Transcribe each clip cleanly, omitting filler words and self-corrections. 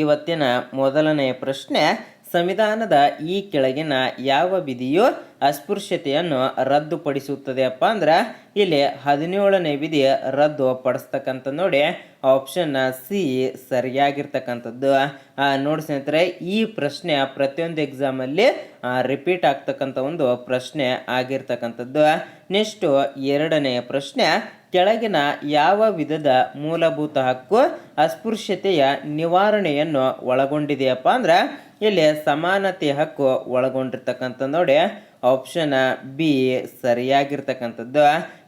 ಇವತ್ತಿನ ಮೊದಲನೆಯ ಪ್ರಶ್ನೆ, ಸಂವಿಧಾನದ ಈ ಕೆಳಗಿನ ಯಾವ ವಿಧಿಯು ಅಸ್ಪೃಶ್ಯತೆಯನ್ನು ರದ್ದುಪಡಿಸುತ್ತದೆಯಪ್ಪ ಅಂದ್ರೆ ಇಲ್ಲಿ 17ನೇ ವಿಧಿ ರದ್ದು ಪಡಿಸ್ತಕ್ಕಂಥ ನೋಡಿ ಆಪ್ಷನ್ ಸಿ ಸರಿಯಾಗಿರ್ತಕ್ಕಂಥದ್ದು. ನೋಡಿ ಸ್ನೇಹಿತರೆ, ಈ ಪ್ರಶ್ನೆ ಪ್ರತಿಯೊಂದು ಎಕ್ಸಾಮಲ್ಲಿ ರಿಪೀಟ್ ಆಗ್ತಕ್ಕಂಥ ಒಂದು ಪ್ರಶ್ನೆ ಆಗಿರ್ತಕ್ಕಂಥದ್ದು. ನೆಕ್ಸ್ಟು ಎರಡನೆಯ ಪ್ರಶ್ನೆ, ಕೆಳಗಿನ ಯಾವ ವಿಧದ ಮೂಲಭೂತ ಹಕ್ಕು ಅಸ್ಪೃಶ್ಯತೆಯ ನಿವಾರಣೆಯನ್ನು ಒಳಗೊಂಡಿದೆಯಪ್ಪ ಅಂದ್ರೆ ಇಲ್ಲಿ ಸಮಾನತೆ ಹಕ್ಕು ಒಳಗೊಂಡಿರ್ತಕ್ಕಂಥ ನೋಡಿ ಆಪ್ಷನ್ ಬಿ ಸರಿಯಾಗಿರ್ತಕ್ಕಂಥದ್ದು.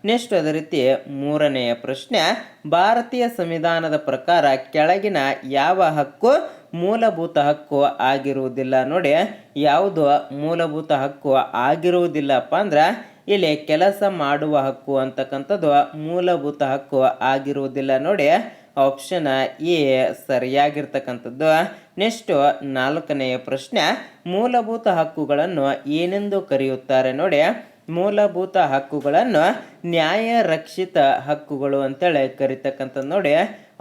ನೆಕ್ಸ್ಟ್ ಅದೇ ರೀತಿ ಮೂರನೆಯ ಪ್ರಶ್ನೆ, ಭಾರತೀಯ ಸಂವಿಧಾನದ ಪ್ರಕಾರ ಕೆಳಗಿನ ಯಾವ ಹಕ್ಕು ಮೂಲಭೂತ ಹಕ್ಕು ಆಗಿರುವುದಿಲ್ಲ ನೋಡಿ. ಯಾವುದು ಮೂಲಭೂತ ಹಕ್ಕು ಆಗಿರುವುದಿಲ್ಲಪ್ಪ ಅಂದ್ರೆ ಇಲ್ಲಿ ಕೆಲಸ ಮಾಡುವ ಹಕ್ಕು ಅಂತಕ್ಕಂಥದ್ದು ಮೂಲಭೂತ ಹಕ್ಕು ಆಗಿರುವುದಿಲ್ಲ ನೋಡಿ ಆಪ್ಷನ್ ಎ ಸರಿಯಾಗಿರ್ತಕ್ಕಂಥದ್ದು. ನೆಕ್ಸ್ಟ್ ನಾಲ್ಕನೆಯ ಪ್ರಶ್ನೆ, ಮೂಲಭೂತ ಹಕ್ಕುಗಳನ್ನು ಏನೆಂದು ಕರೆಯುತ್ತಾರೆ ನೋಡಿ. ಮೂಲಭೂತ ಹಕ್ಕುಗಳನ್ನು ನ್ಯಾಯ ರಕ್ಷಿತ ಹಕ್ಕುಗಳು ಅಂತೇಳಿ ಕರಿತಕ್ಕಂಥದ್ದು ನೋಡಿ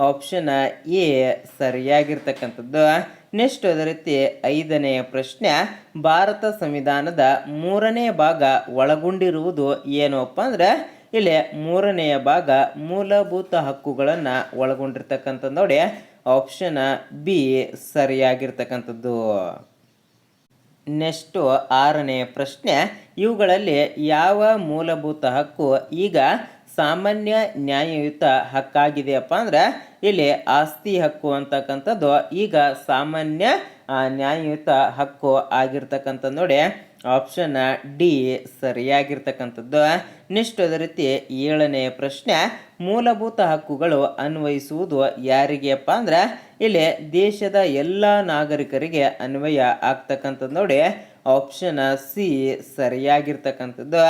ಆಪ್ಷನ್ ಎ ಸರಿಯಾಗಿರ್ತಕ್ಕಂಥದ್ದು. ನೆಕ್ಸ್ಟ್ ಅದೇ ರೀತಿ ಐದನೆಯ ಪ್ರಶ್ನೆ, ಭಾರತ ಸಂವಿಧಾನದ 3ನೇ ಭಾಗ ಒಳಗೊಂಡಿರುವುದು ಏನಪ್ಪ ಅಂದ್ರೆ ಇಲ್ಲಿ 3ನೆಯ ಭಾಗ ಮೂಲಭೂತ ಹಕ್ಕುಗಳನ್ನು ಒಳಗೊಂಡಿರ್ತಕ್ಕಂಥದ್ದು ನೋಡಿ ಆಪ್ಷನ್ ಬಿ ಸರಿಯಾಗಿರ್ತಕ್ಕಂಥದ್ದು. ನೆಕ್ಸ್ಟು ಆರನೆಯ ಪ್ರಶ್ನೆ, ಇವುಗಳಲ್ಲಿ ಯಾವ ಮೂಲಭೂತ ಹಕ್ಕು ಈಗ ಸಾಮಾನ್ಯ ನ್ಯಾಯಯುತ ಹಕ್ಕಾಗಿದೆಯಪ್ಪ ಅಂದ್ರೆ ಇಲ್ಲಿ ಆಸ್ತಿ ಹಕ್ಕು ಅಂತಕ್ಕಂಥದ್ದು ಈಗ ಸಾಮಾನ್ಯ ನ್ಯಾಯಯುತ ಹಕ್ಕು ಆಗಿರ್ತಕ್ಕಂಥದ್ದು ನೋಡಿ ಆಪ್ಷನ್ ಡಿ ಸರಿಯಾಗಿರ್ತಕ್ಕಂಥದ್ದು. ನೆಕ್ಸ್ಟ್ ಅದೇ ರೀತಿ ಏಳನೆಯ ಪ್ರಶ್ನೆ, ಮೂಲಭೂತ ಹಕ್ಕುಗಳು ಅನ್ವಯಿಸುವುದು ಯಾರಿಗೆಪ್ಪ ಅಂದ್ರೆ ಇಲ್ಲಿ ದೇಶದ ಎಲ್ಲ ನಾಗರಿಕರಿಗೆ ಅನ್ವಯ ಆಗ್ತಕ್ಕಂಥದ್ದು ನೋಡಿ ಆಪ್ಷನ್ ಸಿ ಸರಿಯಾಗಿರ್ತಕ್ಕಂಥದ್ದು.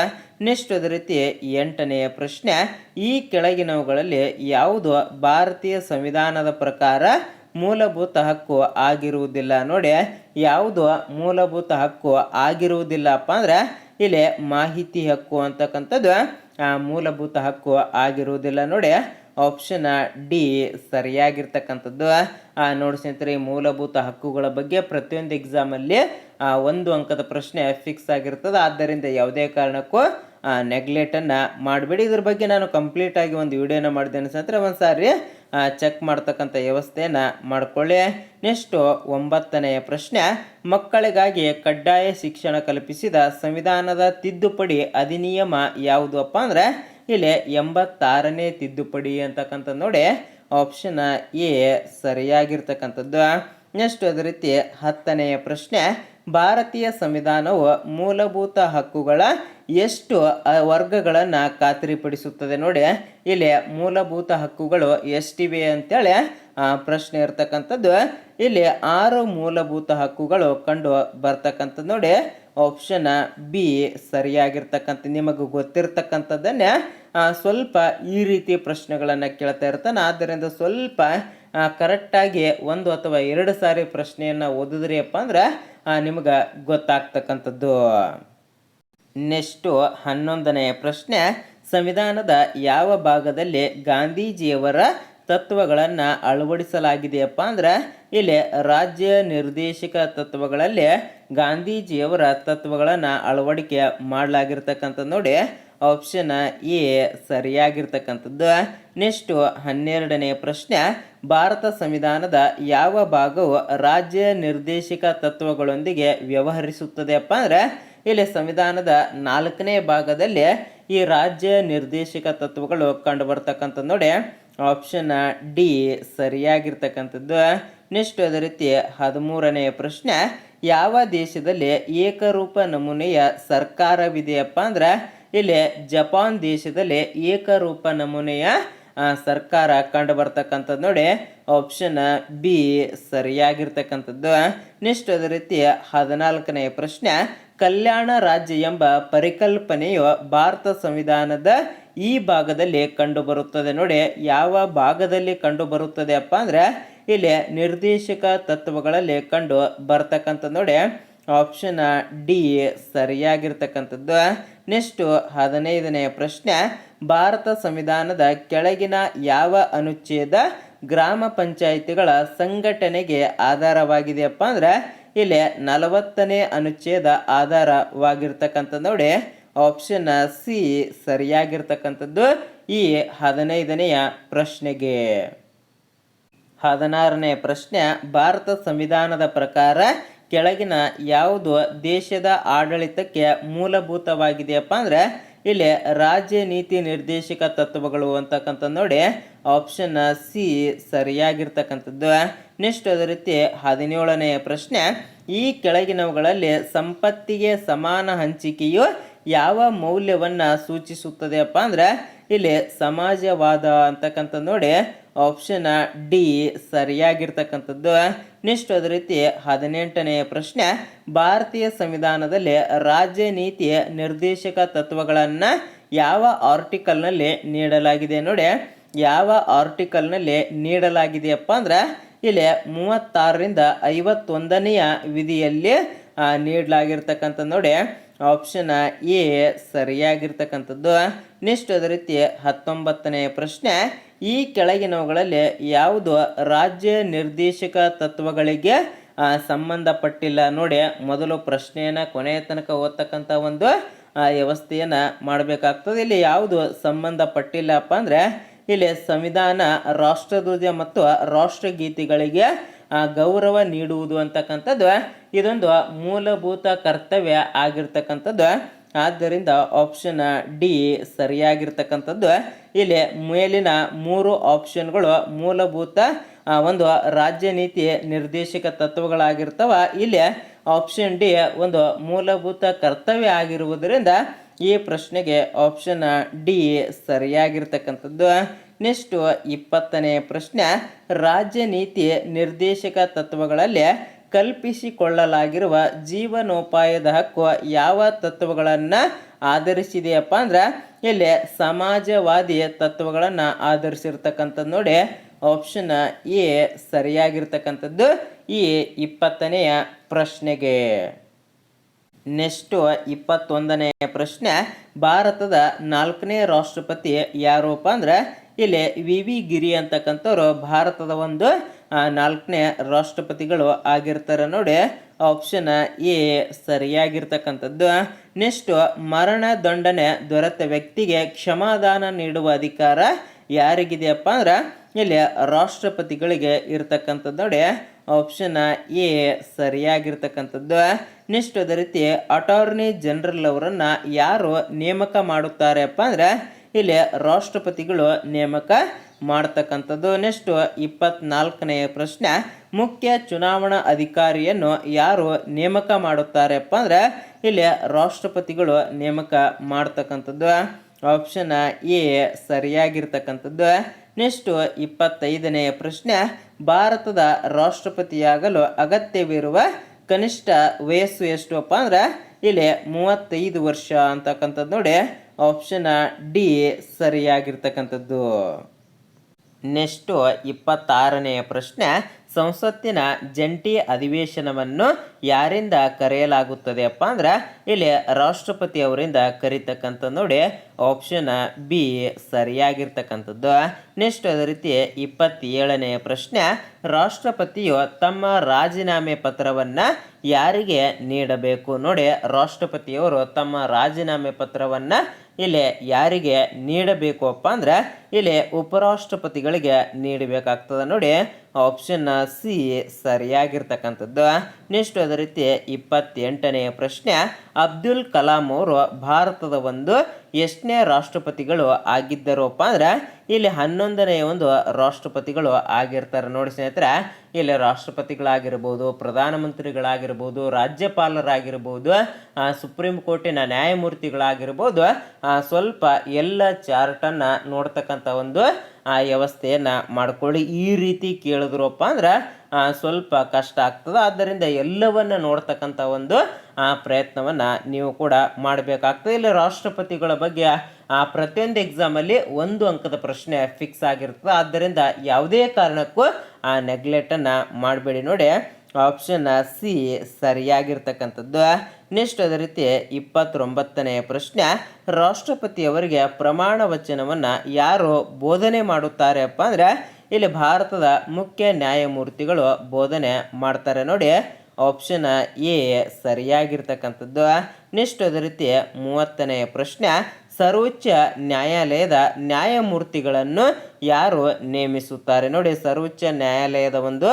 ನೆಕ್ಸ್ಟ್ ಅದೇ ರೀತಿ ಎಂಟನೆಯ ಪ್ರಶ್ನೆ, ಈ ಕೆಳಗಿನವುಗಳಲ್ಲಿ ಯಾವುದು ಭಾರತೀಯ ಸಂವಿಧಾನದ ಪ್ರಕಾರ ಮೂಲಭೂತ ಹಕ್ಕು ಆಗಿರುವುದಿಲ್ಲ ನೋಡಿ. ಯಾವುದು ಮೂಲಭೂತ ಹಕ್ಕು ಆಗಿರುವುದಿಲ್ಲಪ್ಪ ಅಂದ್ರೆ ಇಲ್ಲಿ ಮಾಹಿತಿ ಹಕ್ಕು ಅಂತಕ್ಕಂಥದ್ದು ಮೂಲಭೂತ ಹಕ್ಕು ಆಗಿರುವುದಿಲ್ಲ ನೋಡಿ ಆಪ್ಷನ್ ಡಿ ಸರಿಯಾಗಿರ್ತಕ್ಕಂಥದ್ದು. ನೋಡಿ ಸ್ನೇಹಿತರೆ, ಈ ಮೂಲಭೂತ ಹಕ್ಕುಗಳ ಬಗ್ಗೆ ಪ್ರತಿಯೊಂದು ಎಕ್ಸಾಮಲ್ಲಿ 1 ಅಂಕದ ಪ್ರಶ್ನೆ ಫಿಕ್ಸ್ ಆಗಿರ್ತದೆ. ಆದ್ದರಿಂದ ಯಾವುದೇ ಕಾರಣಕ್ಕೂ ನೆಗ್ಲೆಕ್ಟನ್ನು ಮಾಡಬೇಡಿ. ಇದ್ರ ಬಗ್ಗೆ ನಾನು ಕಂಪ್ಲೀಟಾಗಿ ಒಂದು ವಿಡಿಯೋನ ಮಾಡಿದ್ದೇನೆ ಸ್ನೇಹಿತರೆ, ಒಂದು ಸಾರಿ ಚೆಕ್ ಮಾಡ್ತಕ್ಕಂಥ ವ್ಯವಸ್ಥೆಯನ್ನು ಮಾಡಿಕೊಳ್ಳಿ. ನೆಕ್ಸ್ಟು 9ನೆಯ ಪ್ರಶ್ನೆ, ಮಕ್ಕಳಿಗಾಗಿ ಕಡ್ಡಾಯ ಶಿಕ್ಷಣ ಕಲ್ಪಿಸಿದ ಸಂವಿಧಾನದ ತಿದ್ದುಪಡಿ ಅಧಿನಿಯಮ ಯಾವುದು ಅಪ್ಪ ಅಂದ್ರೆ ಇಲ್ಲಿ 86ನೇ ತಿದ್ದುಪಡಿ ಅಂತಕ್ಕಂಥದ್ದು ನೋಡಿ ಆಪ್ಷನ್ ಎ ಸರಿಯಾಗಿರ್ತಕ್ಕಂಥದ್ದು. ನೆಕ್ಸ್ಟ್ ಅದೇ ರೀತಿ 10ನೆಯ ಪ್ರಶ್ನೆ, ಭಾರತೀಯ ಸಂವಿಧಾನವು ಮೂಲಭೂತ ಹಕ್ಕುಗಳ ಎಷ್ಟು ವರ್ಗಗಳನ್ನು ಖಾತರಿಪಡಿಸುತ್ತದೆ ನೋಡಿ. ಇಲ್ಲಿ ಮೂಲಭೂತ ಹಕ್ಕುಗಳು ಎಷ್ಟಿವೆ ಅಂತೇಳಿ ಪ್ರಶ್ನೆ ಇರ್ತಕ್ಕಂಥದ್ದು. ಇಲ್ಲಿ 6 ಮೂಲಭೂತ ಹಕ್ಕುಗಳು ಕಂಡು ಬರ್ತಕ್ಕಂಥದ್ದು ನೋಡಿ ಆಪ್ಷನ್ ಬಿ ಸರಿಯಾಗಿರ್ತಕ್ಕಂಥ. ನಿಮಗೆ ಗೊತ್ತಿರ್ತಕ್ಕಂಥದ್ದನ್ನೇ ಸ್ವಲ್ಪ ಈ ರೀತಿ ಪ್ರಶ್ನೆಗಳನ್ನು ಕೇಳ್ತಾ ಇರ್ತಾನೆ. ಆದ್ದರಿಂದ ಸ್ವಲ್ಪ ಕರೆಕ್ಟಾಗಿ 1 ಅಥವಾ 2 ಸಾರಿ ಪ್ರಶ್ನೆಯನ್ನು ಓದಿದ್ರಿಯಪ್ಪ ಅಂದ್ರೆ ನಿಮ್ಗೆ ಗೊತ್ತಾಗ್ತಕ್ಕಂಥದ್ದು. ನೆಕ್ಸ್ಟು 11ನೆಯ ಪ್ರಶ್ನೆ, ಸಂವಿಧಾನದ ಯಾವ ಭಾಗದಲ್ಲಿ ಗಾಂಧೀಜಿಯವರ ತತ್ವಗಳನ್ನು ಅಳವಡಿಸಲಾಗಿದೆಯಪ್ಪ ಅಂದ್ರೆ ಇಲ್ಲಿ ರಾಜ್ಯ ನಿರ್ದೇಶಕ ತತ್ವಗಳಲ್ಲಿ ಗಾಂಧೀಜಿಯವರ ತತ್ವಗಳನ್ನು ಅಳವಡಿಕೆ ಮಾಡಲಾಗಿರ್ತಕ್ಕಂಥದ್ದು ನೋಡಿ ಆಪ್ಷನ್ ಎ ಸರಿಯಾಗಿರ್ತಕ್ಕಂಥದ್ದು. ನೆಕ್ಸ್ಟು 12ನೆಯ ಪ್ರಶ್ನೆ, ಭಾರತ ಸಂವಿಧಾನದ ಯಾವ ಭಾಗವು ರಾಜ್ಯ ನಿರ್ದೇಶಕ ತತ್ವಗಳೊಂದಿಗೆ ವ್ಯವಹರಿಸುತ್ತದೆಯಪ್ಪ ಅಂದ್ರೆ ಇಲ್ಲಿ ಸಂವಿಧಾನದ 4ನೇ ಭಾಗದಲ್ಲಿ ಈ ರಾಜ್ಯ ನಿರ್ದೇಶಕ ತತ್ವಗಳು ಕಂಡು ಬರ್ತಕ್ಕಂಥದ್ದು ನೋಡಿ ಆಪ್ಷನ್ ಡಿ ಸರಿಯಾಗಿರ್ತಕ್ಕಂಥದ್ದು. ನೆಕ್ಸ್ಟ್ ಅದೇ ರೀತಿ 13ನೆಯ ಪ್ರಶ್ನೆ, ಯಾವ ದೇಶದಲ್ಲಿ ಏಕರೂಪ ನಮೂನೆಯ ಸರ್ಕಾರವಿದೆಯಪ್ಪ ಅಂದ್ರೆ ಇಲ್ಲಿ ಜಪಾನ್ ದೇಶದಲ್ಲಿ ಏಕರೂಪ ನಮೂನೆಯ ಸರ್ಕಾರ ಕಂಡು ಬರ್ತಕ್ಕಂಥದ್ದು ನೋಡಿ ಆಪ್ಷನ್ ಬಿ ಸರಿಯಾಗಿರ್ತಕ್ಕಂಥದ್ದು. ನೆಕ್ಸ್ಟ್ ಅದೇ ರೀತಿ 14ನೆಯ ಪ್ರಶ್ನೆ, ಕಲ್ಯಾಣ ರಾಜ್ಯ ಎಂಬ ಪರಿಕಲ್ಪನೆಯು ಭಾರತ ಸಂವಿಧಾನದ ಈ ಭಾಗದಲ್ಲಿ ಕಂಡುಬರುತ್ತದೆ ನೋಡಿ. ಯಾವ ಭಾಗದಲ್ಲಿ ಕಂಡು ಬರುತ್ತದೆ ಅಪ್ಪ ಅಂದ್ರೆ ಇಲ್ಲಿ ನಿರ್ದೇಶಕ ತತ್ವಗಳಲ್ಲಿ ಕಂಡು ಬರ್ತಕ್ಕಂಥದ್ದು ನೋಡಿ ಆಪ್ಷನ್ ಡಿ ಸರಿಯಾಗಿರ್ತಕ್ಕಂಥದ್ದು. ನೆಕ್ಸ್ಟು 15ನೆಯ ಪ್ರಶ್ನೆ, ಭಾರತ ಸಂವಿಧಾನದ ಕೆಳಗಿನ ಯಾವ ಅನುಚ್ಛೇದ ಗ್ರಾಮ ಪಂಚಾಯಿತಿಗಳ ಸಂಘಟನೆಗೆ ಆಧಾರವಾಗಿದೆಯಪ್ಪ ಅಂದ್ರೆ ಇಲ್ಲಿ 40ನೇ ಅನುಚ್ಛೇದ ಆಧಾರವಾಗಿರ್ತಕ್ಕಂಥ ನೋಡಿ ಆಪ್ಷನ್ ಸಿ ಸರಿಯಾಗಿರ್ತಕ್ಕಂಥದ್ದು ಈ 15ನೆಯ ಪ್ರಶ್ನೆಗೆ. 16ನೇ ಪ್ರಶ್ನೆ, ಭಾರತ ಸಂವಿಧಾನದ ಪ್ರಕಾರ ಕೆಳಗಿನ ಯಾವುದು ದೇಶದ ಆಡಳಿತಕ್ಕೆ ಮೂಲಭೂತವಾಗಿದೆಯಪ್ಪ ಅಂದ್ರೆ ಇಲ್ಲಿ ರಾಜ್ಯ ನೀತಿ ನಿರ್ದೇಶಕ ತತ್ವಗಳು ಅಂತಕ್ಕಂಥ ನೋಡಿ ಆಪ್ಷನ್ ಸಿ ಸರಿಯಾಗಿರ್ತಕ್ಕಂಥದ್ದು. ನೆಕ್ಸ್ಟ್ ಅದೇ ರೀತಿ 17ನೆಯ ಪ್ರಶ್ನೆ, ಈ ಕೆಳಗಿನವುಗಳಲ್ಲಿ ಸಂಪತ್ತಿಗೆ ಸಮಾನ ಹಂಚಿಕೆಯು ಯಾವ ಮೌಲ್ಯವನ್ನು ಸೂಚಿಸುತ್ತದೆಯಪ್ಪ ಅಂದ್ರೆ ಇಲ್ಲಿ ಸಮಾಜವಾದ ಅಂತಕ್ಕಂಥ ನೋಡಿ ಆಪ್ಷನ್ ಡಿ ಸರಿಯಾಗಿರ್ತಕ್ಕಂಥದ್ದು. ನೆಕ್ಸ್ಟ್ ಅದೇ ರೀತಿ 18ನೆಯ ಪ್ರಶ್ನೆ, ಭಾರತೀಯ ಸಂವಿಧಾನದಲ್ಲಿ ರಾಜ್ಯ ನೀತಿಯ ನಿರ್ದೇಶಕ ತತ್ವಗಳನ್ನು ಯಾವ ಆರ್ಟಿಕಲ್ನಲ್ಲಿ ನೀಡಲಾಗಿದೆ ನೋಡಿ ಯಾವ ಆರ್ಟಿಕಲ್ನಲ್ಲಿ ನೀಡಲಾಗಿದೆಯಪ್ಪ ಅಂದ್ರೆ ಇಲ್ಲಿ 36ರಿಂದ 51ನೆಯ ವಿಧಿಯಲ್ಲಿ ನೀಡಲಾಗಿರ್ತಕ್ಕಂಥ ನೋಡಿ ಆಪ್ಷನ್ ಎ ಸರಿಯಾಗಿರ್ತಕ್ಕಂಥದ್ದು. ನೆಕ್ಸ್ಟ್ ಅದೇ ರೀತಿ 19ನೆಯ ಪ್ರಶ್ನೆ, ಈ ಕೆಳಗಿನವುಗಳಲ್ಲಿ ಯಾವುದು ರಾಜ್ಯ ನಿರ್ದೇಶಕ ತತ್ವಗಳಿಗೆ ಸಂಬಂಧಪಟ್ಟಿಲ್ಲ ನೋಡಿ ಮೊದಲು ಪ್ರಶ್ನೆಯನ್ನು ಕೊನೆಯ ತನಕ ಓದ್ತಕ್ಕಂಥ ಒಂದು ವ್ಯವಸ್ಥೆಯನ್ನು ಮಾಡಬೇಕಾಗ್ತದೆ. ಇಲ್ಲಿ ಯಾವುದು ಸಂಬಂಧಪಟ್ಟಿಲ್ಲಪ್ಪ ಅಂದರೆ ಇಲ್ಲಿ ಸಂವಿಧಾನ, ರಾಷ್ಟ್ರಧ್ವಜ ಮತ್ತು ರಾಷ್ಟ್ರಗೀತೆಗಳಿಗೆ ಗೌರವ ನೀಡುವುದು ಅಂತಕ್ಕಂಥದ್ದು ಇದೊಂದು ಮೂಲಭೂತ ಕರ್ತವ್ಯ ಆಗಿರ್ತಕ್ಕಂಥದ್ದು. ಆದ್ದರಿಂದ ಆಪ್ಷನ್ ಡಿ ಸರಿಯಾಗಿರ್ತಕ್ಕಂಥದ್ದು. ಇಲ್ಲಿ ಮೇಲಿನ 3 ಆಪ್ಷನ್ಗಳು ಮೂಲಭೂತ ಒಂದು ರಾಜ್ಯ ನೀತಿ ನಿರ್ದೇಶಕ ತತ್ವಗಳಾಗಿರ್ತವ. ಇಲ್ಲಿ ಆಪ್ಷನ್ ಡಿ ಒಂದು ಮೂಲಭೂತ ಕರ್ತವ್ಯ ಆಗಿರುವುದರಿಂದ ಈ ಪ್ರಶ್ನೆಗೆ ಆಪ್ಷನ್ ಡಿ ಸರಿಯಾಗಿರ್ತಕ್ಕಂಥದ್ದು. ನೆಕ್ಸ್ಟ್ 20ನೇ ಪ್ರಶ್ನೆ, ರಾಜ್ಯ ನೀತಿ ನಿರ್ದೇಶಕ ತತ್ವಗಳಲ್ಲಿ ಕಲ್ಪಿಸಿಕೊಳ್ಳಲಾಗಿರುವ ಜೀವನೋಪಾಯದ ಹಕ್ಕು ಯಾವ ತತ್ವಗಳನ್ನು ಆಧರಿಸಿದೆಯಪ್ಪ ಅಂದ್ರೆ ಇಲ್ಲಿ ಸಮಾಜವಾದಿ ತತ್ವಗಳನ್ನು ಆಧರಿಸಿರ್ತಕ್ಕಂಥದ್ದು ನೋಡಿ ಆಪ್ಷನ್ ಎ ಸರಿಯಾಗಿರ್ತಕ್ಕಂಥದ್ದು ಈ 20ನೆಯ ಪ್ರಶ್ನೆಗೆ. ನೆಕ್ಸ್ಟು 21ನೆಯ ಪ್ರಶ್ನೆ, ಭಾರತದ 4ನೇ ರಾಷ್ಟ್ರಪತಿ ಯಾರಪ್ಪ ಅಂದ್ರೆ ಇಲ್ಲಿ ವಿ ಗಿರಿ ಅಂತಕ್ಕಂಥವ್ರು ಭಾರತದ ಒಂದು 4ನೇ ರಾಷ್ಟ್ರಪತಿಗಳು ಆಗಿರ್ತಾರೆ ನೋಡಿ ಆಪ್ಷನ್ ಎ ಸರಿಯಾಗಿರ್ತಕ್ಕಂಥದ್ದು. ನೆಕ್ಸ್ಟು ಮರಣ ದಂಡನೆ ದೊರೆತ ವ್ಯಕ್ತಿಗೆ ಕ್ಷಮಾದಾನ ನೀಡುವ ಅಧಿಕಾರ ಯಾರಿಗಿದೆಯಪ್ಪ ಅಂದ್ರೆ ಇಲ್ಲಿ ರಾಷ್ಟ್ರಪತಿಗಳಿಗೆ ಇರ್ತಕ್ಕಂಥದ್ದು ನೋಡಿ ಆಪ್ಷನ್ ಎ ಸರಿಯಾಗಿರ್ತಕ್ಕಂಥದ್ದು. ನೆಕ್ಸ್ಟ್ ಅದೇ ರೀತಿ ಅಟಾರ್ನಿ ಜನರಲ್ ಅವರನ್ನು ಯಾರು ನೇಮಕ ಮಾಡುತ್ತಾರೆಪ್ಪ ಅಂದ್ರೆ ಇಲ್ಲಿ ರಾಷ್ಟ್ರಪತಿಗಳು ನೇಮಕ ಮಾಡ್ತಕ್ಕಂಥದ್ದು. ನೆಕ್ಸ್ಟ್ 24ನೆಯ ಪ್ರಶ್ನೆ, ಮುಖ್ಯ ಚುನಾವಣಾ ಅಧಿಕಾರಿಯನ್ನು ಯಾರು ನೇಮಕ ಮಾಡುತ್ತಾರೆಪ್ಪ ಅಂದ್ರೆ ಇಲ್ಲಿ ರಾಷ್ಟ್ರಪತಿಗಳು ನೇಮಕ ಮಾಡ್ತಕ್ಕಂಥದ್ದು ಆಪ್ಷನ್ ಎ ಸರಿಯಾಗಿರ್ತಕ್ಕಂಥದ್ದು. ನೆಕ್ಸ್ಟ್ 25ನೆಯ ಪ್ರಶ್ನೆ, ಭಾರತದ ರಾಷ್ಟ್ರಪತಿಯಾಗಲು ಅಗತ್ಯವಿರುವ ಕನಿಷ್ಠ ವಯಸ್ಸು ಎಷ್ಟುಪ್ಪ ಅಂದ್ರೆ ಇಲ್ಲಿ 35 ವರ್ಷ ಅಂತಕ್ಕಂಥದ್ದು ನೋಡಿ ಆಪ್ಷನ್ ಡಿ ಸರಿಯಾಗಿರ್ತಕ್ಕಂಥದ್ದು. ನೆಕ್ಸ್ಟು 26ನೆಯ ಪ್ರಶ್ನೆ, ಸಂಸತ್ತಿನ ಜಂಟಿ ಅಧಿವೇಶನವನ್ನು ಯಾರಿಂದ ಕರೆಯಲಾಗುತ್ತದೆಯಪ್ಪ ಅಂದ್ರೆ ಇಲ್ಲಿ ರಾಷ್ಟ್ರಪತಿ ಅವರಿಂದ ಕರೀತಕ್ಕಂಥ ನೋಡಿ ಆಪ್ಷನ್ ಬಿ ಸರಿಯಾಗಿರ್ತಕ್ಕಂಥದ್ದು. ನೆಕ್ಸ್ಟ್ ಅದೇ ರೀತಿ 27ನೆಯ ಪ್ರಶ್ನೆ, ರಾಷ್ಟ್ರಪತಿಯು ತಮ್ಮ ರಾಜೀನಾಮೆ ಪತ್ರವನ್ನು ಯಾರಿಗೆ ನೀಡಬೇಕು ನೋಡಿ ರಾಷ್ಟ್ರಪತಿಯವರು ತಮ್ಮ ರಾಜೀನಾಮೆ ಪತ್ರವನ್ನು ಇಲ್ಲಿ ಯಾರಿಗೆ ನೀಡಬೇಕು ಅಪ್ಪ ಅಂದ್ರೆ ಇಲ್ಲಿ ಉಪರಾಷ್ಟ್ರಪತಿಗಳಿಗೆ ನೀಡಬೇಕಾಗ್ತದೆ ನೋಡಿ ಆಪ್ಷನ್ ಸಿ ಸರಿಯಾಗಿರ್ತಕ್ಕಂಥದ್ದು. ನೆಕ್ಸ್ಟ್ ಅದೇ ರೀತಿ 28ನೆಯ ಪ್ರಶ್ನೆ, ಅಬ್ದುಲ್ ಕಲಾಂ ಅವರು ಭಾರತದ ಒಂದು ಎಷ್ಟನೇ ರಾಷ್ಟ್ರಪತಿಗಳು ಆಗಿದ್ದರಪ್ಪ ಅಂದ್ರೆ ಇಲ್ಲಿ 11ನೇ ಒಂದು ರಾಷ್ಟ್ರಪತಿಗಳು ಆಗಿರ್ತಾರೆ ನೋಡಿ ಸ್ನೇಹಿತರೆ. ಇಲ್ಲಿ ರಾಷ್ಟ್ರಪತಿಗಳಾಗಿರ್ಬೋದು, ಪ್ರಧಾನಮಂತ್ರಿಗಳಾಗಿರ್ಬೋದು, ರಾಜ್ಯಪಾಲರಾಗಿರ್ಬೋದು, ಸುಪ್ರೀಂ ಕೋರ್ಟಿನ ನ್ಯಾಯಮೂರ್ತಿಗಳಾಗಿರ್ಬೋದು, ಸ್ವಲ್ಪ ಎಲ್ಲ ಚಾರ್ಟನ್ನು ನೋಡ್ತಕ್ಕಂಥ ಒಂದು ವ್ಯವಸ್ಥೆಯನ್ನು ಮಾಡ್ಕೊಳ್ಳಿ. ಈ ರೀತಿ ಕೇಳಿದ್ರಪ್ಪ ಅಂದ್ರೆ ಸ್ವಲ್ಪ ಕಷ್ಟ ಆಗ್ತದೆ. ಆದ್ದರಿಂದ ಎಲ್ಲವನ್ನು ನೋಡ್ತಕ್ಕಂಥ ಒಂದು ಪ್ರಯತ್ನವನ್ನು ನೀವು ಕೂಡ ಮಾಡಬೇಕಾಗ್ತದೆ. ಇಲ್ಲಿ ರಾಷ್ಟ್ರಪತಿಗಳ ಬಗ್ಗೆ ಪ್ರತಿಯೊಂದು ಎಕ್ಸಾಮಲ್ಲಿ 1 ಅಂಕದ ಪ್ರಶ್ನೆ ಫಿಕ್ಸ್ ಆಗಿರ್ತದೆ. ಆದ್ದರಿಂದ ಯಾವುದೇ ಕಾರಣಕ್ಕೂ ನೆಗ್ಲೆಕ್ಟನ್ನು ಮಾಡಬೇಡಿ ನೋಡಿ ಆಪ್ಷನ್ ಸಿ ಸರಿಯಾಗಿರ್ತಕ್ಕಂಥದ್ದು. ನೆಕ್ಸ್ಟ್ ಅದೇ ರೀತಿ 29ನೆಯ ಪ್ರಶ್ನೆ, ರಾಷ್ಟ್ರಪತಿಯವರಿಗೆ ಪ್ರಮಾಣ ವಚನವನ್ನು ಯಾರು ಬೋಧನೆ ಮಾಡುತ್ತಾರೆಪ್ಪ ಅಂದರೆ ಇಲ್ಲಿ ಭಾರತದ ಮುಖ್ಯ ನ್ಯಾಯಮೂರ್ತಿಗಳು ಬೋಧನೆ ಮಾಡ್ತಾರೆ ನೋಡಿ. Option A ಸರಿಯಾಗಿರ್ತಕ್ಕಂಥದ್ದು. ನೆಕ್ಸ್ಟ್ ಅದೇ ರೀತಿ 30ನೇ ಪ್ರಶ್ನೆ, ಸರ್ವೋಚ್ಚ ನ್ಯಾಯಾಲಯದ ನ್ಯಾಯಮೂರ್ತಿಗಳನ್ನು ಯಾರು ನೇಮಿಸುತ್ತಾರೆ ನೋಡಿ. ಸರ್ವೋಚ್ಚ ನ್ಯಾಯಾಲಯದ ಒಂದು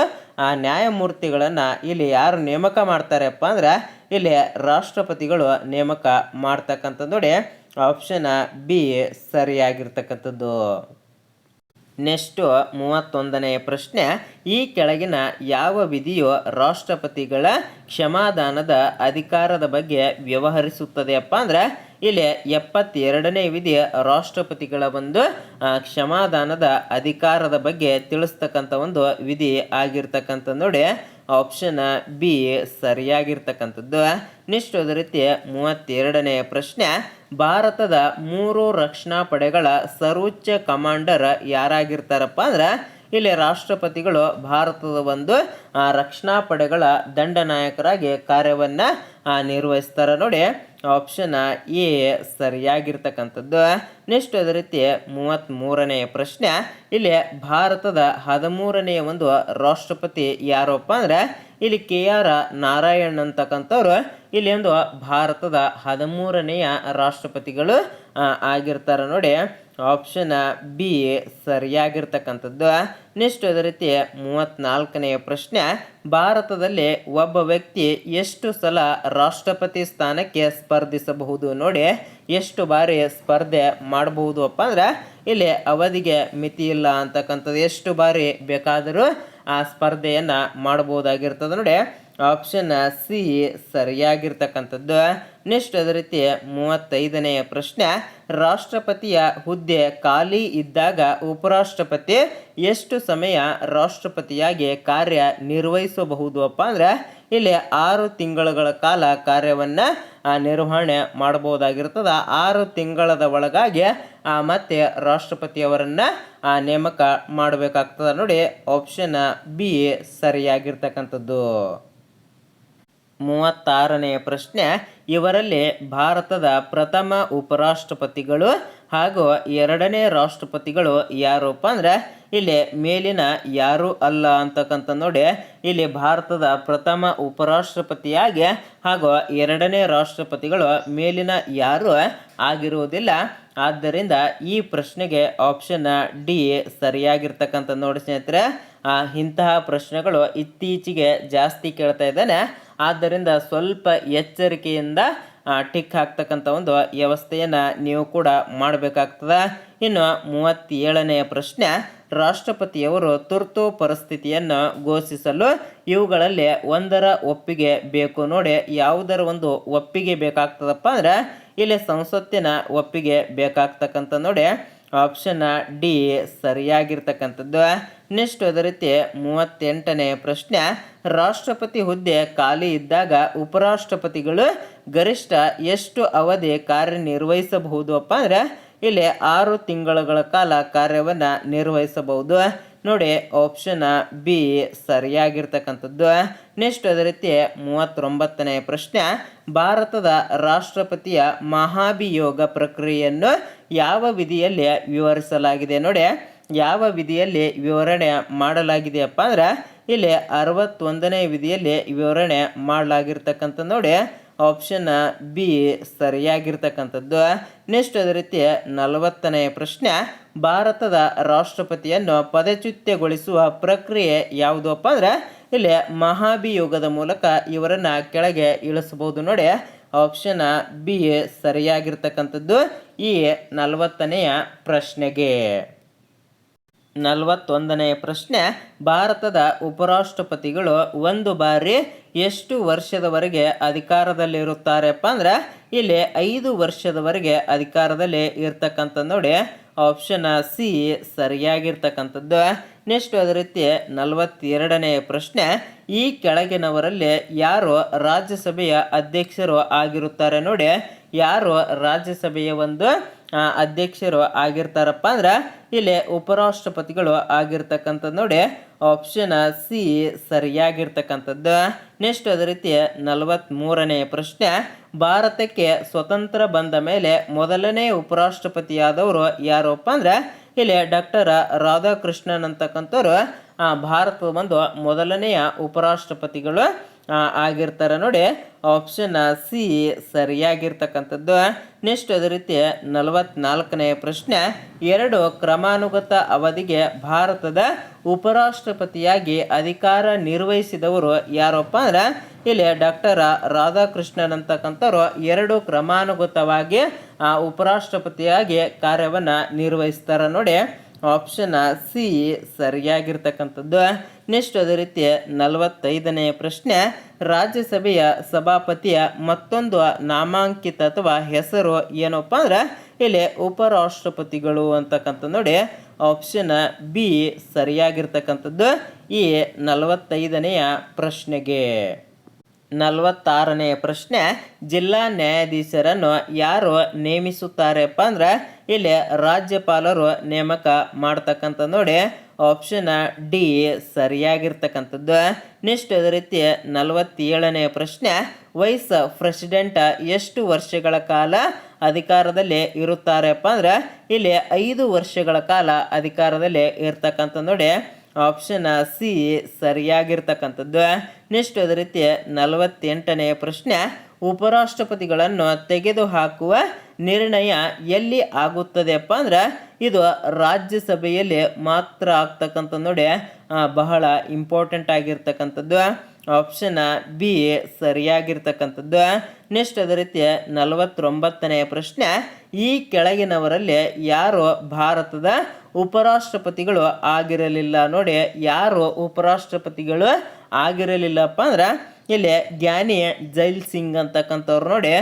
ನ್ಯಾಯಮೂರ್ತಿಗಳನ್ನು ಇಲ್ಲಿ ಯಾರು ನೇಮಕ ಮಾಡ್ತಾರಪ್ಪ ಅಂದ್ರೆ ಇಲ್ಲಿ ರಾಷ್ಟ್ರಪತಿಗಳು ನೇಮಕ ಮಾಡ್ತಕ್ಕಂಥದ್ದು ನೋಡಿ. ಆಪ್ಷನ್ ಬಿ ಸರಿಯಾಗಿರ್ತಕ್ಕಂಥದ್ದು. ನೆಕ್ಸ್ಟು 31ನೇ ಪ್ರಶ್ನೆ, ಈ ಕೆಳಗಿನ ಯಾವ ವಿಧಿಯು ರಾಷ್ಟ್ರಪತಿಗಳ ಕ್ಷಮಾದಾನದ ಅಧಿಕಾರದ ಬಗ್ಗೆ ವ್ಯವಹರಿಸುತ್ತದೆಯಪ್ಪ ಅಂದ್ರೆ ಇಲ್ಲಿ 72ನೇ ವಿಧಿ ರಾಷ್ಟ್ರಪತಿಗಳ ಒಂದು ಕ್ಷಮಾದಾನದ ಅಧಿಕಾರದ ಬಗ್ಗೆ ತಿಳಿಸ್ತಕ್ಕಂಥ ಒಂದು ವಿಧಿ ಆಗಿರ್ತಕ್ಕಂಥ ನೋಡಿ. Option B ಸರಿಯಾಗಿರ್ತಕ್ಕಂಥದ್ದು. ನೆಕ್ಸ್ಟ್ ಅದೇ ರೀತಿ 32ನೇ ಪ್ರಶ್ನೆ, ಭಾರತದ 3 ರಕ್ಷಣಾ ಪಡೆಗಳ ಸರ್ವೋಚ್ಚ ಕಮಾಂಡರ್ ಯಾರಾಗಿರ್ತಾರಪ್ಪ ಅಂದ್ರೆ ಇಲ್ಲಿ ರಾಷ್ಟ್ರಪತಿಗಳು ಭಾರತದ ಒಂದು ರಕ್ಷಣಾ ಪಡೆಗಳ ದಂಡನಾಯಕರಾಗಿ ಕಾರ್ಯವನ್ನು ನಿರ್ವಹಿಸ್ತಾರೆ ನೋಡಿ. Option A ಸರಿಯಾಗಿರ್ತಕ್ಕಂಥದ್ದು. ನೆಕ್ಸ್ಟ್ ಅದೇ ರೀತಿ 33ನೇ ಪ್ರಶ್ನೆ, ಇಲ್ಲಿ ಭಾರತದ 13ನೆಯ ಒಂದು ರಾಷ್ಟ್ರಪತಿ ಯಾರಪ್ಪ ಅಂದ್ರೆ ಇಲ್ಲಿ KR ನಾರಾಯಣ್ ಅಂತಕ್ಕಂಥವ್ರು ಇಲ್ಲಿ ಒಂದು ಭಾರತದ 13ನೆಯ ರಾಷ್ಟ್ರಪತಿಗಳು ಆಗಿರ್ತಾರೆ ನೋಡಿ. Option B ಸರಿಯಾಗಿರ್ತಕ್ಕಂಥದ್ದು. ನೆಕ್ಸ್ಟ್ ಅದೇ ರೀತಿ 34ನೇ ಪ್ರಶ್ನೆ, ಭಾರತದಲ್ಲಿ ಒಬ್ಬ ವ್ಯಕ್ತಿ ಎಷ್ಟು ಸಲ ರಾಷ್ಟ್ರಪತಿ ಸ್ಥಾನಕ್ಕೆ ಸ್ಪರ್ಧಿಸಬಹುದು ನೋಡಿ. ಎಷ್ಟು ಬಾರಿ ಸ್ಪರ್ಧೆ ಮಾಡಬಹುದು ಅಪ್ಪ ಅಂದ್ರೆ ಇಲ್ಲಿ ಅವಧಿಗೆ ಮಿತಿ ಇಲ್ಲ ಅಂತಕ್ಕಂಥದ್ದು. ಎಷ್ಟು ಬಾರಿ ಬೇಕಾದರೂ ಆ ಸ್ಪರ್ಧೆಯನ್ನು ಮಾಡಬಹುದಾಗಿರ್ತದೆ ನೋಡಿ. Option C ಸರಿಯಾಗಿರ್ತಕ್ಕಂಥದ್ದು. ನೆಕ್ಸ್ಟ್ ಅದೇ ರೀತಿ 35ನೇ ಪ್ರಶ್ನೆ, ರಾಷ್ಟ್ರಪತಿಯ ಹುದ್ದೆ ಖಾಲಿ ಇದ್ದಾಗ ಉಪರಾಷ್ಟ್ರಪತಿ ಎಷ್ಟು ಸಮಯ ರಾಷ್ಟ್ರಪತಿಯಾಗಿ ಕಾರ್ಯ ನಿರ್ವಹಿಸಬಹುದು ಅಪ್ಪ ಅಂದ್ರೆ ಇಲ್ಲಿ 6 ತಿಂಗಳುಗಳ ಕಾಲ ಕಾರ್ಯವನ್ನು ನಿರ್ವಹಣೆ ಮಾಡಬಹುದಾಗಿರ್ತದೆ. 6 ತಿಂಗಳದ ಒಳಗಾಗಿ ಮತ್ತೆ ರಾಷ್ಟ್ರಪತಿಯವರನ್ನು ನೇಮಕ ಮಾಡಬೇಕಾಗ್ತದೆ ನೋಡಿ. Option B ಸರಿಯಾಗಿರ್ತಕ್ಕಂಥದ್ದು. 36ನೇ ಪ್ರಶ್ನೆ, ಇವರಲ್ಲಿ ಭಾರತದ ಪ್ರಥಮ ಉಪರಾಷ್ಟ್ರಪತಿಗಳು ಹಾಗೂ 2ನೇ ರಾಷ್ಟ್ರಪತಿಗಳು ಯಾರಪ್ಪ ಅಂದ್ರೆ ಇಲ್ಲಿ ಮೇಲಿನ ಯಾರು ಅಲ್ಲ ಅಂತಕ್ಕಂಥ ನೋಡಿ. ಇಲ್ಲಿ ಭಾರತದ ಪ್ರಥಮ ಉಪರಾಷ್ಟ್ರಪತಿಯಾಗಿ ಹಾಗೂ 2ನೇ ರಾಷ್ಟ್ರಪತಿಗಳು ಮೇಲಿನ ಯಾರು ಆಗಿರುವುದಿಲ್ಲ. ಆದ್ದರಿಂದ ಈ ಪ್ರಶ್ನೆಗೆ ಆಪ್ಷನ್ ಡಿ ಸರಿಯಾಗಿರ್ತಕ್ಕಂಥ ನೋಡಿ ಸ್ನೇಹಿತರೆ. ಇಂತಹ ಪ್ರಶ್ನೆಗಳು ಇತ್ತೀಚೆಗೆ ಜಾಸ್ತಿ ಕೇಳ್ತಾ ಇದ್ದಾನೆ. ಆದ್ದರಿಂದ ಸ್ವಲ್ಪ ಎಚ್ಚರಿಕೆಯಿಂದ ಟಿಕ್ ಹಾಕ್ತಕ್ಕಂಥ ಒಂದು ವ್ಯವಸ್ಥೆಯನ್ನು ನೀವು ಕೂಡ ಮಾಡಬೇಕಾಗ್ತದೆ. ಇನ್ನು 37ನೇ ಪ್ರಶ್ನೆ, ರಾಷ್ಟ್ರಪತಿಯವರು ತುರ್ತು ಪರಿಸ್ಥಿತಿಯನ್ನು ಘೋಷಿಸಲು ಇವುಗಳಲ್ಲಿ ಒಂದರ ಒಪ್ಪಿಗೆ ಬೇಕು ನೋಡಿ. ಯಾವುದರ ಒಂದು ಒಪ್ಪಿಗೆ ಬೇಕಾಗ್ತದಪ್ಪ ಅಂದ್ರೆ ಇಲ್ಲಿ ಸಂಸತ್ತಿನ ಒಪ್ಪಿಗೆ ಬೇಕಾಗ್ತಕ್ಕಂಥ ನೋಡಿ. Option D ಸರಿಯಾಗಿರ್ತಕ್ಕಂಥದ್ದು. ನೆಕ್ಸ್ಟ್ ಅದೇ ರೀತಿ 38ನೇ ಪ್ರಶ್ನೆ, ರಾಷ್ಟ್ರಪತಿ ಹುದ್ದೆ ಖಾಲಿ ಇದ್ದಾಗ ಉಪರಾಷ್ಟ್ರಪತಿಗಳು ಗರಿಷ್ಠ ಎಷ್ಟು ಅವಧಿ ಕಾರ್ಯನಿರ್ವಹಿಸಬಹುದು ಅಪ್ಪ ಅಂದ್ರೆ ಇಲ್ಲಿ 6 ತಿಂಗಳುಗಳ ಕಾಲ ಕಾರ್ಯವನ್ನು ನಿರ್ವಹಿಸಬಹುದು ನೋಡಿ. Option B ಸರಿಯಾಗಿರ್ತಕ್ಕಂಥದ್ದು. ನೆಕ್ಸ್ಟ್ ಅದೇ ರೀತಿ 39ನೇ ಪ್ರಶ್ನೆ, ಭಾರತದ ರಾಷ್ಟ್ರಪತಿಯ ಮಹಾಭಿಯೋಗ ಪ್ರಕ್ರಿಯೆಯನ್ನು ಯಾವ ವಿಧಿಯಲ್ಲಿ ವಿವರಿಸಲಾಗಿದೆ ನೋಡಿ. ಯಾವ ವಿಧಿಯಲ್ಲಿ ವಿವರಣೆ ಮಾಡಲಾಗಿದೆಯಪ್ಪ ಅಂದ್ರೆ ಇಲ್ಲಿ 61ನೇ ವಿಧಿಯಲ್ಲಿ ವಿವರಣೆ ಮಾಡಲಾಗಿರ್ತಕ್ಕಂಥ ನೋಡಿ. Option B ಸರಿಯಾಗಿರ್ತಕ್ಕಂಥದ್ದು. ನೆಕ್ಸ್ಟ್ ಅದೇ ರೀತಿ 40ನೇ ಪ್ರಶ್ನೆ, ಭಾರತದ ರಾಷ್ಟ್ರಪತಿಯನ್ನು ಪದಚ್ಯುತಗೊಳಿಸುವ ಪ್ರಕ್ರಿಯೆ ಯಾವುದಪ್ಪ ಅಂದ್ರೆ ಇಲ್ಲಿ ಮಹಾಭಿಯೋಗದ ಮೂಲಕ ಇವರನ್ನು ಕೆಳಗೆ ಇಳಿಸಬಹುದು ನೋಡಿ. ಆಪ್ಷನ್ ಬಿ ಸರಿಯಾಗಿರ್ತಕ್ಕಂಥದ್ದು ಈ 40ನೇಯ ಪ್ರಶ್ನೆಗೆ. 41ನೇ ಪ್ರಶ್ನೆ, ಭಾರತದ ಉಪರಾಷ್ಟ್ರಪತಿಗಳು ಒಂದು ಬಾರಿ ಎಷ್ಟು ವರ್ಷದವರೆಗೆ ಅಧಿಕಾರದಲ್ಲಿರುತ್ತಾರಪ್ಪ ಅಂದ್ರೆ ಇಲ್ಲಿ 5 ವರ್ಷದವರೆಗೆ ಅಧಿಕಾರದಲ್ಲಿ ಇರ್ತಕ್ಕಂಥ ನೋಡಿ. Option C ಸರಿಯಾಗಿರ್ತಕ್ಕಂಥದ್ದು. ನೆಕ್ಸ್ಟ್ ಅದೇ ರೀತಿ 42ನೇ ಪ್ರಶ್ನೆ, ಈ ಕೆಳಗಿನವರಲ್ಲಿ ಯಾರು ರಾಜ್ಯಸಭೆಯ ಅಧ್ಯಕ್ಷರು ಆಗಿರುತ್ತಾರೆ ನೋಡಿ. ಯಾರು ರಾಜ್ಯಸಭೆಯ ಒಂದು ಅಧ್ಯಕ್ಷರು ಆಗಿರ್ತಾರಪ್ಪ ಅಂದ್ರೆ ಇಲ್ಲಿ ಉಪರಾಷ್ಟ್ರಪತಿಗಳು ಆಗಿರ್ತಕ್ಕಂಥದ್ದು ನೋಡಿ. Option C ಸರಿಯಾಗಿರ್ತಕ್ಕಂಥದ್ದು. ನೆಕ್ಸ್ಟ್ ಅದೇ ರೀತಿ 43ನೇ ಪ್ರಶ್ನೆ, ಭಾರತಕ್ಕೆ ಸ್ವತಂತ್ರ ಬಂದ ಮೇಲೆ ಮೊದಲನೇ ಉಪರಾಷ್ಟ್ರಪತಿಯಾದವರು ಯಾರಪ್ಪ ಅಂದ್ರೆ ಇಲ್ಲಿ ಡಾಕ್ಟರ್ ರಾಧಾಕೃಷ್ಣನ್ ಅಂತಕ್ಕಂಥವ್ರು ಭಾರತದ ಒಂದು ಮೊದಲನೆಯ ಉಪರಾಷ್ಟ್ರಪತಿಗಳು ಆಗಿರ್ತಾರೆ ನೋಡಿ. Option C ಸರಿಯಾಗಿರ್ತಕ್ಕಂಥದ್ದು. ನೆಕ್ಸ್ಟ್ ಅದೇ ರೀತಿ 44ನೇ ಪ್ರಶ್ನೆ, 2 ಕ್ರಮಾನುಗತ ಅವಧಿಗೆ ಭಾರತದ ಉಪರಾಷ್ಟ್ರಪತಿಯಾಗಿ ಅಧಿಕಾರ ನಿರ್ವಹಿಸಿದವರು ಯಾರಪ್ಪ ಅಂದ್ರೆ ಇಲ್ಲಿ ಡಾಕ್ಟರ್ ರಾಧಾಕೃಷ್ಣನ್ ಅಂತಕ್ಕಂಥವ್ರು 2 ಕ್ರಮಾನುಗತವಾಗಿ ಉಪರಾಷ್ಟ್ರಪತಿಯಾಗಿ ಕಾರ್ಯವನ್ನು ನಿರ್ವಹಿಸ್ತಾರೆ ನೋಡಿ. Option C ಸರಿಯಾಗಿರ್ತಕ್ಕಂಥದ್ದು. ನೆಕ್ಸ್ಟ್ ಅದೇ ರೀತಿ 45ನೇ ಪ್ರಶ್ನೆ, ರಾಜ್ಯಸಭೆಯ ಸಭಾಪತಿಯ ಮತ್ತೊಂದು ನಾಮಾಂಕಿತ ಅಥವಾ ಹೆಸರು ಏನಪ್ಪ ಅಂದ್ರೆ ಇಲ್ಲಿ ಉಪರಾಷ್ಟ್ರಪತಿಗಳು ಅಂತಕ್ಕಂಥ ನೋಡಿ. ಆಪ್ಷನ್ ಬಿ ಸರಿಯಾಗಿರ್ತಕ್ಕಂಥದ್ದು ಈ 45ನೆಯ ಪ್ರಶ್ನೆಗೆ. 46ನೇ ಪ್ರಶ್ನೆ, ಜಿಲ್ಲಾ ನ್ಯಾಯಾಧೀಶರನ್ನು ಯಾರು ನೇಮಿಸುತ್ತಾರಪ್ಪ ಅಂದ್ರೆ ಇಲ್ಲಿ ರಾಜ್ಯಪಾಲರು ನೇಮಕ ಮಾಡ್ತಕ್ಕಂಥ ನೋಡಿ. Option D ಸರಿಯಾಗಿರ್ತಕ್ಕಂಥದ್ದು. ನೆಕ್ಸ್ಟ್ ಅದೇ ರೀತಿ 47ನೇ ಪ್ರಶ್ನೆ, ವೈಸ್ ಪ್ರೆಸಿಡೆಂಟ್ ಎಷ್ಟು ವರ್ಷಗಳ ಕಾಲ ಅಧಿಕಾರದಲ್ಲಿ ಇರುತ್ತಾರಪ್ಪ ಅಂದ್ರೆ ಇಲ್ಲಿ 5 ವರ್ಷಗಳ ಕಾಲ ಅಧಿಕಾರದಲ್ಲಿ ಇರ್ತಕ್ಕಂಥ ನೋಡಿ. Option C ಸರಿಯಾಗಿರ್ತಕ್ಕಂಥದ್ದು. ನೆಕ್ಸ್ಟ್ ಅದೇ ರೀತಿ 48ನೇ ಪ್ರಶ್ನೆ, ಉಪರಾಷ್ಟ್ರಪತಿಗಳನ್ನು ತೆಗೆದುಹಾಕುವ ನಿರ್ಣಯ ಎಲ್ಲಿ ಆಗುತ್ತದೆಪ್ಪ ಅಂದ್ರೆ ಇದು ರಾಜ್ಯಸಭೆಯಲ್ಲಿ ಮಾತ್ರ ಆಗ್ತಕ್ಕಂಥ ನೋಡಿ. ಬಹಳ ಇಂಪಾರ್ಟೆಂಟ್ ಆಗಿರ್ತಕ್ಕಂಥದ್ದು. Option B ಸರಿಯಾಗಿರ್ತಕ್ಕಂಥದ್ದು. ನೆಕ್ಸ್ಟ್ ಅದೇ ರೀತಿ 49ನೇ ಪ್ರಶ್ನೆ, ಈ ಕೆಳಗಿನವರಲ್ಲಿ ಯಾರು ಭಾರತದ ಉಪರಾಷ್ಟ್ರಪತಿಗಳು ಆಗಿರಲಿಲ್ಲ ನೋಡಿ. ಯಾರು ಉಪರಾಷ್ಟ್ರಪತಿಗಳು ಆಗಿರಲಿಲ್ಲಪ್ಪ ಅಂದ್ರೆ ಇಲ್ಲಿ ಜ್ಞಾನಿ ಜೈಲ್ ಸಿಂಗ್ ಅಂತಕ್ಕಂಥವ್ರು ನೋಡಿ.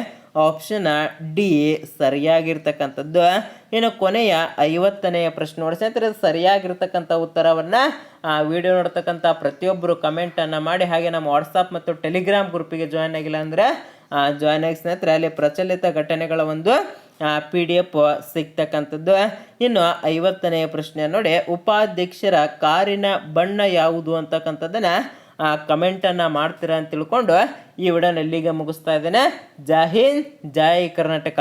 ಆಪ್ಷನ್ ಡಿ ಸರಿಯಾಗಿರ್ತಕ್ಕಂಥದ್ದು. ಇನ್ನು ಕೊನೆಯ 50ನೇ ಪ್ರಶ್ನೆ ನೋಡಿ ಸ್ನೇಹಿತರೆ, ಸರಿಯಾಗಿರ್ತಕ್ಕಂಥ ಉತ್ತರವನ್ನು ವಿಡಿಯೋ ನೋಡ್ತಕ್ಕಂಥ ಪ್ರತಿಯೊಬ್ಬರು ಕಮೆಂಟನ್ನು ಮಾಡಿ, ಹಾಗೆ ನಮ್ಮ ವಾಟ್ಸಪ್ ಮತ್ತು ಟೆಲಿಗ್ರಾಮ್ ಗ್ರೂಪಿಗೆ ಜಾಯ್ನ್ ಆಗಿಲ್ಲ ಅಂದರೆ ಜಾಯ್ನ್ ಆಗಿ ಸ್ನೇಹಿತರೆ. ಅಲ್ಲಿ ಪ್ರಚಲಿತ ಘಟನೆಗಳ ಒಂದು PDF ಸಿಗ್ತಕ್ಕಂಥದ್ದು. ಇನ್ನು 50ನೇ ಪ್ರಶ್ನೆ ನೋಡಿ, ಉಪಾಧ್ಯಕ್ಷರ ಕಾರಿನ ಬಣ್ಣ ಯಾವುದು ಅಂತಕ್ಕಂಥದ್ದನ್ನು ಕಮೆಂಟನ್ನು ಮಾಡ್ತೀರಾ ಅಂತ ತಿಳ್ಕೊಂಡು ಈ ವಿಡಿಯೋನ ಇಲ್ಲಿಗೆ ಮುಗಿಸ್ತಾ ಇದ್ದೇನೆ. ಜೈ ಹಿಂದ್, ಜೈ ಕರ್ನಾಟಕ.